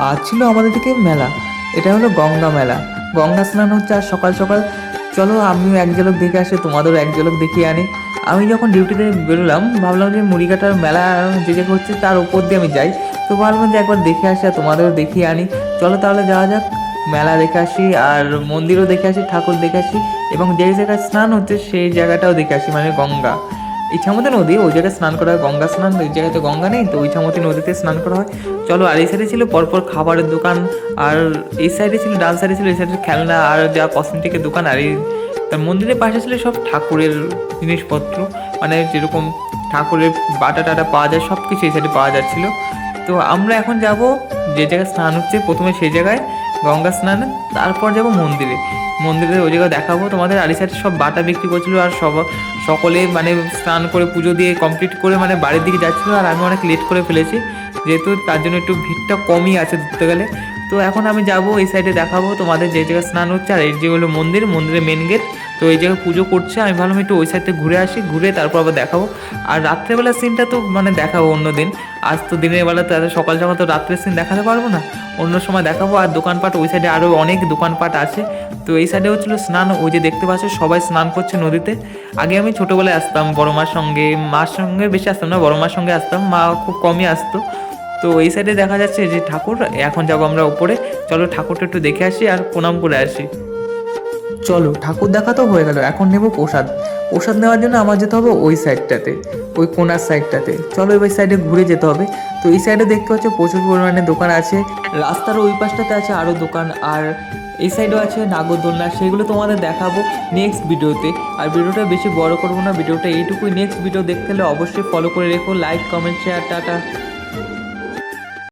আজ ছিল আমাদের দিকে মেলা। এটা হলো গঙ্গা মেলা। গঙ্গা স্নান হচ্ছে আর সকাল সকাল। চলো আমিও এক ঝলক দেখে আসি, তোমাদেরও এক ঝলক দেখিয়ে আনি। আমি যখন ডিউটিতে বেরোলাম ভাবলাম যে মুড়িকাটার মেলা যে জায়গা হচ্ছে তার উপর দিয়ে আমি যাই। তো ভাবলাম যে একবার দেখে আসি আর তোমাদেরও দেখিয়ে আনি। চলো তাহলে যাওয়া যাক, মেলা দেখে আসি আর মন্দিরও দেখে আসি, ঠাকুর দেখে আসি, এবং যেই জায়গায় স্নান হচ্ছে সেই জায়গাটাও দেখে আসি, মানে গঙ্গা। ইছামতি নদী, ওই জায়গায় স্নান করা হয়, গঙ্গা স্নান। ওই জায়গায় তো গঙ্গা নেই, তো ইছামতি নদীতে স্নান করা হয়। চলো, আর এই সাইডে ছিল পরপর খাবারের দোকান, আর এই সাইডে ছিল, ডান সাইডে ছিল, এই সাইডে খেলনা আর যা কসমেটিকের দোকান, আর এই তার মন্দিরের পাশে ছিল সব ঠাকুরের জিনিসপত্র, মানে যেরকম ঠাকুরের বাটা টাটা পাওয়া যায় সব কিছু এই সাইডে পাওয়া যাচ্ছিলো। তো আমরা এখন যাব যে জায়গায় স্নান হচ্ছে প্রথমে সেই জায়গায় গঙ্গা স্নানে, তারপর যাব মন্দিরে। মন্দিরে ওই জায়গায় দেখাবো তোমাদের। আর এই সাইডে সব বাটা বিক্রি করছিলো, আর সকলে মানে স্নান করে পুজো দিয়ে কমপ্লিট করে মানে বাড়ির দিকে যাচ্ছিলো। আর আমি অনেক লেট করে ফেলেছি, যেহেতু তার জন্য একটু ভিড়টা কমই আছে ধরতে গেলে। তো এখন আমি যাব এই সাইডে দেখাবো তোমাদের যে জায়গায় স্নান হচ্ছে, আর এই যে হলো মন্দির, মন্দিরের মেন গেট। তো এই জায়গায় পুজো করছে, আমি ভাবলাম একটু ওই সাইডে ঘুরে আসি, ঘুরে তারপর আবার দেখাবো। আর রাত্রেবেলার সিনটা তো মানে দেখাবো অন্য দিন। আজ তো দিনের বেলা তো সকাল সকাল তো রাত্রের সিন দেখাতে পারবো না, অন্য সময় দেখাবো। আর দোকানপাট ওই সাইডে আরও অনেক দোকানপাট আছে। তো এই সাইডে হচ্ছিলো স্নান, ওই যে দেখতে পাচ্ছ সবাই স্নান করছে নদীতে। আগে আমি ছোটোবেলায় আসতাম বড় মার সঙ্গে, মার সঙ্গে বেশি আসতাম না, বড় মার সঙ্গে আসতাম, মা খুব কমই আসতো। তো এই সাইডে দেখা যাচ্ছে যে ঠাকুর। এখন যাবো আমরা উপরে, চলো ঠাকুরটা একটু দেখে আসি আর প্রণাম করে আসি। চলো, ঠাকুর দেখা তো হয়ে গেল, এখন নেব প্রসাদ। প্রসাদ নেওয়ার জন্য আমার যেতে হবে ওই সাইডটাতে, ওই কোনার সাইডটাতে। চলো এবার সাইডে ঘুরে যেতে হবে। তো এই সাইডে দেখতে পাচ্ছ প্রচুর পরিমাণে দোকান আছে, রাস্তার ওই পাশটাতে আছে আরও দোকান, আর এই সাইডেও আছে নাগরদোলনা, সেগুলো তোমাদের দেখাবো নেক্সট ভিডিওতে। আর ভিডিওটা বেশি বড় করবো না, ভিডিওটা এইটুকুই। নেক্সট ভিডিও দেখতে হলে অবশ্যই ফলো করে রেখো, লাইক কমেন্ট শেয়ার, টাটা।